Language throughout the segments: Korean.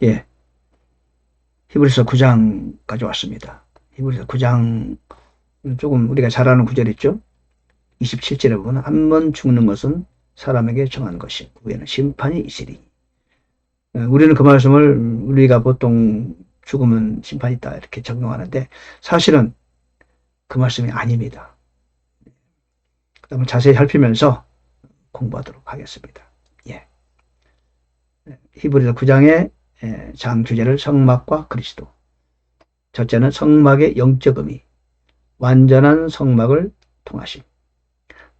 예, 히브리서 9장까지 왔습니다. 히브리서 9장 조금 우리가 잘 아는 구절 있죠? 27절에 보면 한 번 죽는 것은 사람에게 정한 것이 후에는 심판이 있으리. 우리는 그 말씀을 우리가 보통 죽으면 심판이 있다 이렇게 적용하는데 사실은 그 말씀이 아닙니다. 한번 자세히 살피면서 공부하도록 하겠습니다. 예. 히브리서 9장의 장 주제를 성막과 그리스도. 첫째는 성막의 영적 의미, 완전한 성막을 통하심,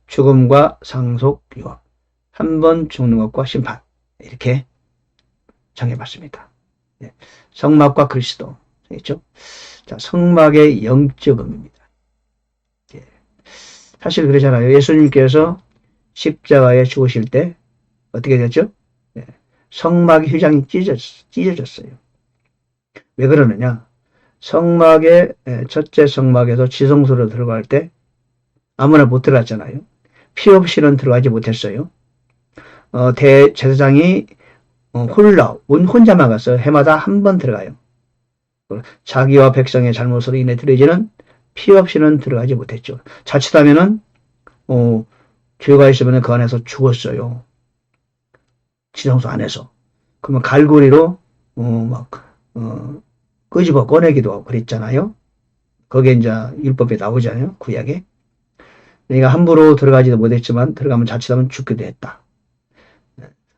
죽음과 상속, 유업, 한 번 죽는 것과 심판, 이렇게 정해봤습니다. 예. 성막과 그리스도, 알겠죠? 자, 성막의 영적 의미입니다. 예. 사실 그러잖아요. 예수님께서 십자가에 죽으실 때 어떻게 됐죠? 예. 성막의 휘장이 찢어졌어요. 왜 그러느냐? 성막의 첫째 성막에서 지성소로 들어갈 때 아무나 못 들어갔잖아요. 피 없이는 들어가지 못했어요. 대제사장이 혼자만 갔어요. 해마다 한 번 들어가요. 자기와 백성의 잘못으로 인해 들어지는 피 없이는 들어가지 못했죠. 자칫하면은 죄가 있으면 그 안에서 죽었어요. 지성소 안에서. 그러면 갈고리로 끄집어 꺼내기도 하고 그랬잖아요. 거기에 이제 율법에 나오잖아요. 구약에. 그러니까 함부로 들어가지도 못했지만 들어가면 자칫하면 죽기도 했다.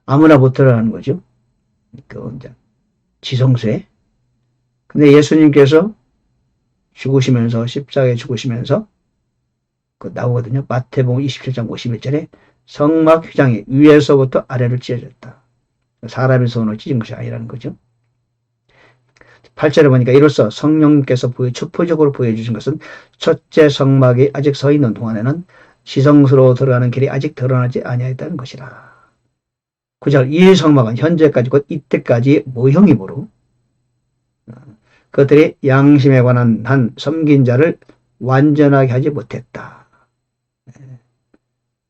아무나 못 들어가는 거죠. 그 이제 지성소에. 근데 예수님께서 죽으시면서 십자가에 죽으시면서 그 나오거든요. 마태복음 27장 51절에 성막 휘장이 위에서부터 아래로 찢어졌다. 사람의 손으로 찢은 것이 아니라는 거죠. 8절에 보니까 이로써 성령께서 추표적으로 보여주신 것은 첫째 성막이 아직 서 있는 동안에는 지성소로 들어가는 길이 아직 드러나지 아니하였다는 것이라. 9절 이 성막은 현재까지 곧 이때까지 모형이므로 그들이 양심에 관한 한 섬긴 자를 완전하게 하지 못했다.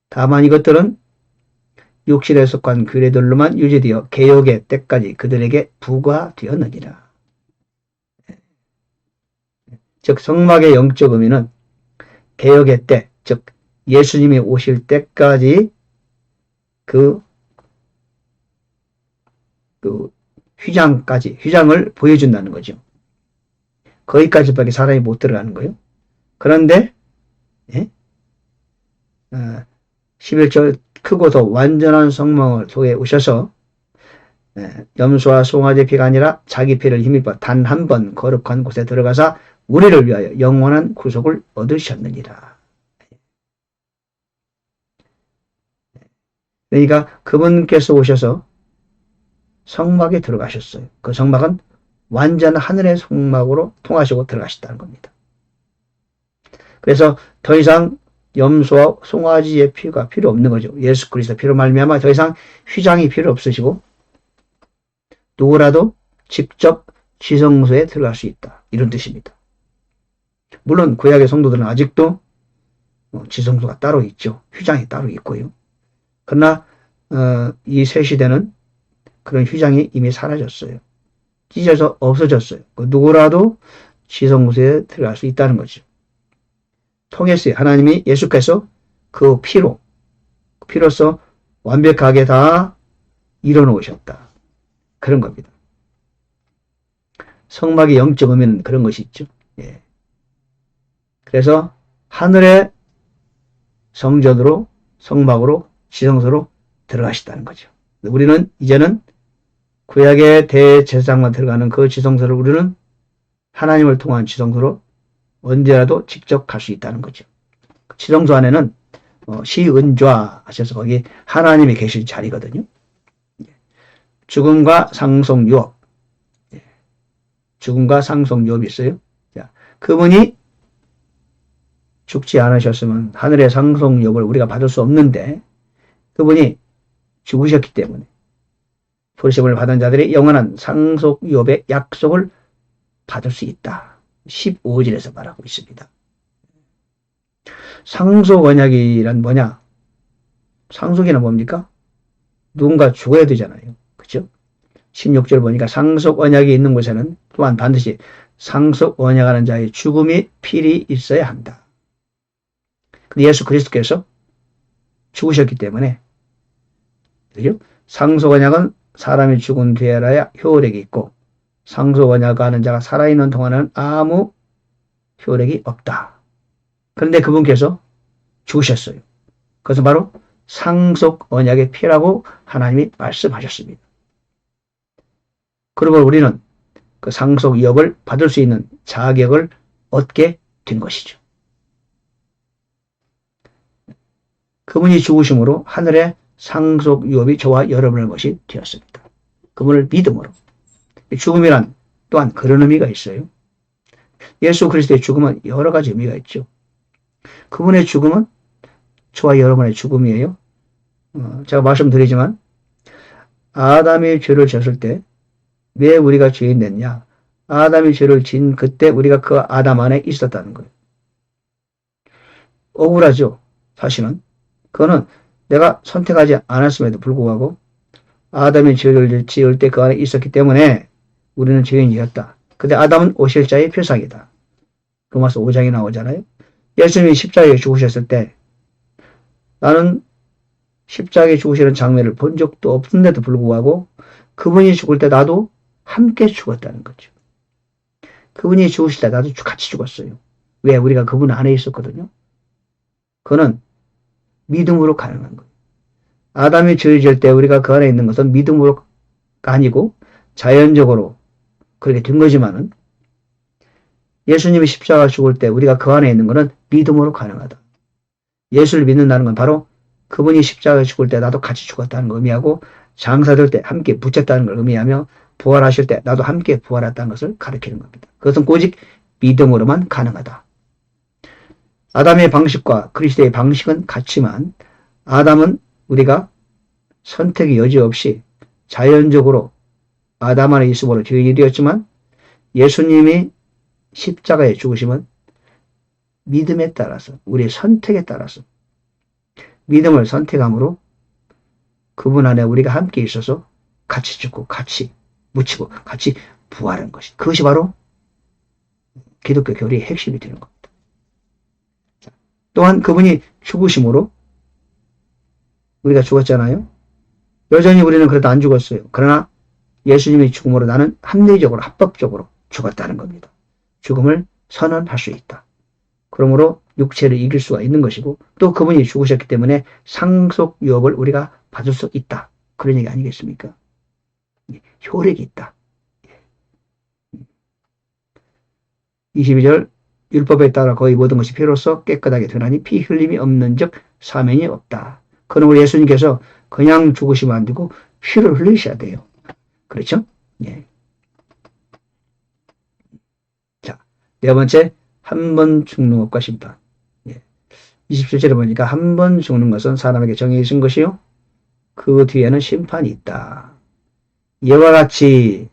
다만 이것들은 육신에 속한 규례들로만 유지되어 개혁의 때까지 그들에게 부과되었느니라. 즉 성막의 영적 의미는 개혁의 때, 즉 예수님이 오실 때까지 그 휘장을 보여준다는 거죠. 거기까지밖에 사람이 못 들어가는 거예요. 그런데 11절 크고 더 완전한 성막을 통해 오셔서 염소와 송아지 피가 아니라 자기 피를 힘입어 단 한 번 거룩한 곳에 들어가서 우리를 위하여 영원한 구속을 얻으셨느니라. 그러니까 그분께서 오셔서 성막에 들어가셨어요. 그 성막은 완전 하늘의 성막으로 통하시고 들어가셨다는 겁니다. 그래서 더 이상 염소와 송아지의 피가 필요 없는 거죠. 예수 그리스도 피로 말미암아 더 이상 휘장이 필요 없으시고 누구라도 직접 지성소에 들어갈 수 있다. 이런 뜻입니다. 물론 구약의 성도들은 아직도 지성소가 따로 있죠. 휘장이 따로 있고요. 그러나 이 새 시대는 그런 휘장이 이미 사라졌어요. 찢어져 없어졌어요. 누구라도 지성소에 들어갈 수 있다는 거죠. 통했어요. 하나님이 예수께서 그 피로써 완벽하게 다 이뤄놓으셨다. 그런 겁니다. 성막의 영적 의미는 그런 것이 있죠. 예. 그래서 하늘의 성전으로 성막으로 지성소로 들어가시다는 거죠. 우리는 이제는 구약의 대제사장만 들어가는 그 지성소를 우리는 하나님을 통한 지성소로 언제라도 직접 갈 수 있다는 거죠. 지성소 안에는 시은좌 하셔서 거기 하나님이 계신 자리거든요. 죽음과 상속 유업. 죽음과 상속 유업이 있어요. 자, 그분이 죽지 않으셨으면 하늘의 상속 유업을 우리가 받을 수 없는데 그분이 죽으셨기 때문에 부르심을 받은 자들이 영원한 상속 유업의 약속을 받을 수 있다. 15절에서 말하고 있습니다. 상속 언약이란 뭐냐? 상속이란 뭡니까? 누군가 죽어야 되잖아요. 그죠? 16절 보니까 상속 언약이 있는 곳에는 또한 반드시 상속 언약하는 자의 죽음이 필히 있어야 한다. 근데 예수 그리스도께서 죽으셨기 때문에, 그죠? 상속 언약은 사람이 죽은 뒤에라야 효력이 있고, 상속 언약하는 자가 살아있는 동안은 아무 효력이 없다. 그런데 그분께서 죽으셨어요. 그것은 바로 상속 언약의 피라고 하나님이 말씀하셨습니다. 그러면 우리는 그 상속 위업을 받을 수 있는 자격을 얻게 된 것이죠. 그분이 죽으심으로 하늘의 상속 위업이 저와 여러분의 것이 되었습니다. 그분을 믿음으로. 죽음이란 또한 그런 의미가 있어요. 예수 그리스도의 죽음은 여러 가지 의미가 있죠. 그분의 죽음은 저와 여러분의 죽음이에요. 제가 말씀드리지만 아담이 죄를 졌을 때 왜 우리가 죄인 됐냐? 아담이 죄를 진 그때 우리가 그 아담 안에 있었다는 거예요. 억울하죠. 사실은. 그거는 내가 선택하지 않았음에도 불구하고 아담이 죄를 지을 때 그 안에 있었기 때문에 우리는 죄인이었다. 근데 아담은 오실자의 표상이다. 로마서 5장에 나오잖아요. 예수님이 십자가에 죽으셨을 때 나는 십자가에 죽으시는 장면을 본 적도 없는데도 불구하고 그분이 죽을 때 나도 함께 죽었다는 거죠. 그분이 죽으실 때 나도 같이 죽었어요. 왜? 우리가 그분 안에 있었거든요. 그거는 믿음으로 가능한 거예요. 아담이 죄를 지을 때 우리가 그 안에 있는 것은 믿음으로가 아니고 자연적으로 그렇게 된 거지만은 예수님이 십자가 죽을 때 우리가 그 안에 있는 것은 믿음으로 가능하다. 예수를 믿는다는 건 바로 그분이 십자가에 죽을 때 나도 같이 죽었다는 걸 의미하고 장사될 때 함께 붙였다는 걸 의미하며 부활하실 때 나도 함께 부활했다는 것을 가리키는 겁니다. 그것은 오직 믿음으로만 가능하다. 아담의 방식과 그리스도의 방식은 같지만 아담은 우리가 선택의 여지 없이 자연적으로 아담 안에 있음으로 죄인이 되었지만 예수님이 십자가에 죽으심은 믿음에 따라서 우리의 선택에 따라서 믿음을 선택함으로 그분 안에 우리가 함께 있어서 같이 죽고 같이 묻히고 같이 부활한 것이 그것이 바로 기독교 교리의 핵심이 되는 겁니다. 또한 그분이 죽으심으로 우리가 죽었잖아요. 여전히 우리는 그래도 안 죽었어요. 그러나 예수님의 죽음으로 나는 합리적으로 합법적으로 죽었다는 겁니다. 죽음을 선언할 수 있다. 그러므로 육체를 이길 수가 있는 것이고 또 그분이 죽으셨기 때문에 상속 유업을 우리가 받을 수 있다. 그런 얘기 아니겠습니까? 효력이 있다. 22절 율법에 따라 거의 모든 것이 피로써 깨끗하게 되나니 피 흘림이 없는 즉 사면이 없다. 그러므로 예수님께서 그냥 죽으시면 안 되고 피를 흘리셔야 돼요. 그렇죠? 예. 자, 네 번째 한 번 죽는 것과 심판. 예. 27절에 보니까 한 번 죽는 것은 사람에게 정해진 것이요. 그 뒤에는 심판이 있다. 이와 같이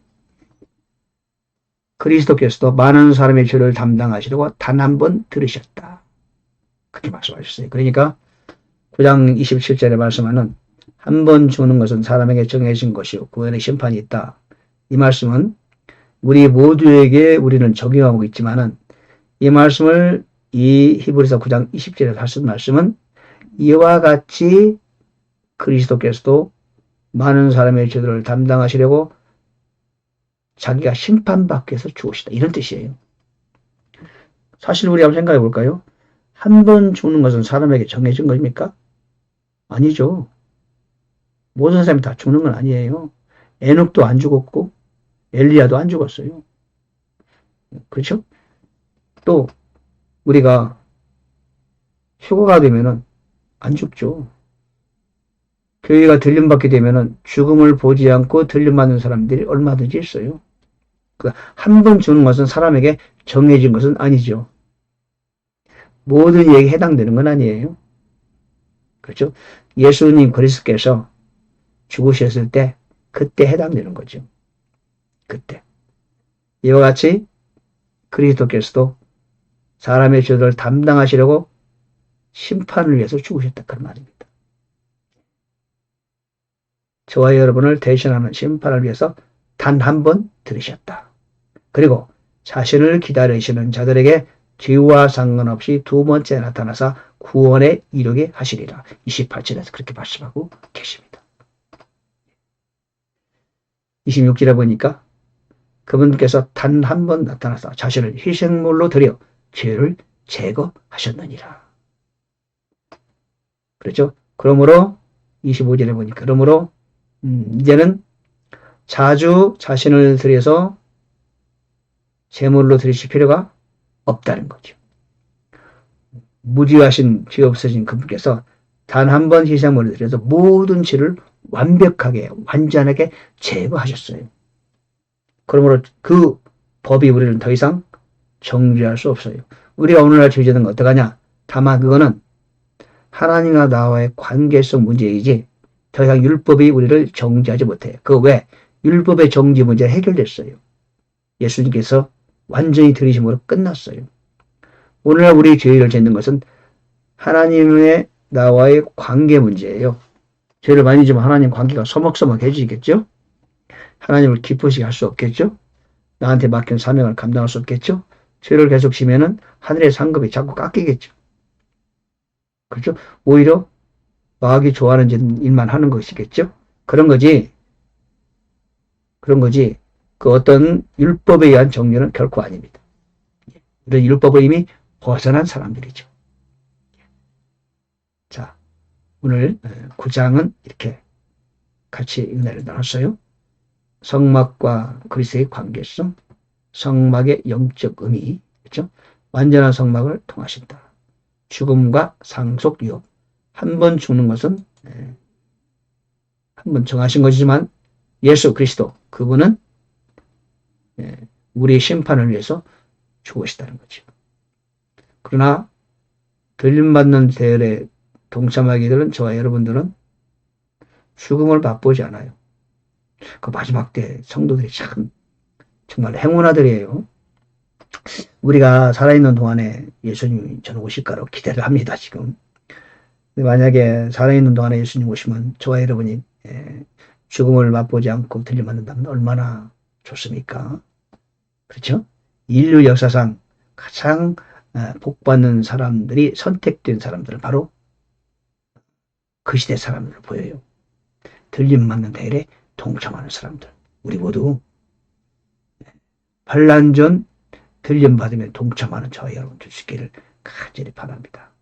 그리스도께서도 많은 사람의 죄를 담당하시려고 단 한 번 들으셨다. 그렇게 말씀하셨어요. 그러니까 9장 27절에 말씀하는 한 번 죽는 것은 사람에게 정해진 것이요. 그 후에는 심판이 있다. 이 말씀은 우리 모두에게 우리는 적용하고 있지만은 이 말씀을 이 히브리서 9장 20절에 하신 말씀은 이와 같이 그리스도께서도 많은 사람의 죄들을 담당하시려고 자기가 심판받기 위해서 죽으시다. 이런 뜻이에요. 사실 우리 한번 생각해 볼까요? 한 번 죽는 것은 사람에게 정해진 것입니까? 아니죠. 모든 사람이 다 죽는 건 아니에요. 에녹도 안 죽었고 엘리야도 안 죽었어요. 그렇죠? 또 우리가 휴가가 되면은 안 죽죠. 교회가 들림받게 되면은 죽음을 보지 않고 들림받는 사람들이 얼마든지 있어요. 한 번 죽는 것은 사람에게 정해진 것은 아니죠. 모든 이에게 해당되는 건 아니에요. 그렇죠? 예수님 그리스도께서 죽으셨을 때 그때 해당되는 거죠. 그때. 이와 같이 그리스도께서도 사람의 죄를 담당하시려고 심판을 위해서 죽으셨다. 그런 말입니다. 저와 여러분을 대신하는 심판을 위해서 단 한 번 들으셨다. 그리고 자신을 기다리시는 자들에게 뒤와 상관없이 두 번째 나타나서 구원에 이르게 하시리라. 28절에서 그렇게 말씀하고 계십니다. 26절에 보니까 그분께서 단 한 번 나타나서 자신을 희생물로 드려 죄를 제거하셨느니라. 그렇죠? 그러므로 25절에 보니까 그러므로 이제는 자주 자신을 드려서 제물로 드리실 필요가 없다는 거죠. 무죄하신 죄 없으신 그분께서 단 한 번 희생물을 드려서 모든 죄를 완벽하게 완전하게 제거하셨어요. 그러므로 그 법이 우리는 더 이상 정죄할 수 없어요. 우리가 오늘날 죄짓는 건 어떡하냐? 다만 그거는 하나님과 나와의 관계성 문제이지 더 이상 율법이 우리를 정죄하지 못해요. 그 왜? 율법의 정죄 문제가 해결됐어요. 예수님께서 완전히 들이심으로 끝났어요. 오늘날 우리 죄를 짓는 것은 하나님의 나와의 관계 문제예요. 죄를 많이 지면 하나님 관계가 서먹서먹해지겠죠? 하나님을 기쁘시게 할 수 없겠죠? 나한테 맡긴 사명을 감당할 수 없겠죠? 죄를 계속 지면은 하늘의 상급이 자꾸 깎이겠죠? 그렇죠? 오히려 마귀 좋아하는 일만 하는 것이겠죠? 그런 거지. 그 어떤 율법에 의한 정죄는 결코 아닙니다. 이런 율법을 이미 벗어난 사람들이죠. 자, 오늘 9장은 이렇게 같이 은혜를 나눴어요. 성막과 그리스도의 관계성, 성막의 영적 의미, 그렇죠? 완전한 성막을 통하신다. 죽음과 상속 유업. 한 번 죽는 것은 한 번 정하신 것이지만 예수 그리스도 그분은 우리의 심판을 위해서 죽으시다는 거죠. 그러나 들림받는 대열에 동참하게 되는 저와 여러분들은 죽음을 맛보지 않아요. 그 마지막 때 성도들이 참 정말 행운아들이에요. 우리가 살아있는 동안에 예수님이 저는 오실까로 기대를 합니다. 지금. 만약에 살아있는 동안에 예수님 오시면 저와 여러분이 죽음을 맛보지 않고 들림받는다면 얼마나 좋습니까? 그렇죠? 인류 역사상 가장 복받는 사람들이 선택된 사람들은 바로 그 시대 사람들을 보여요. 들림받는 대열에 동참하는 사람들. 우리 모두 환난 전 들림받으며 동참하는 저와 여러분 될 수 있기를 간절히 바랍니다.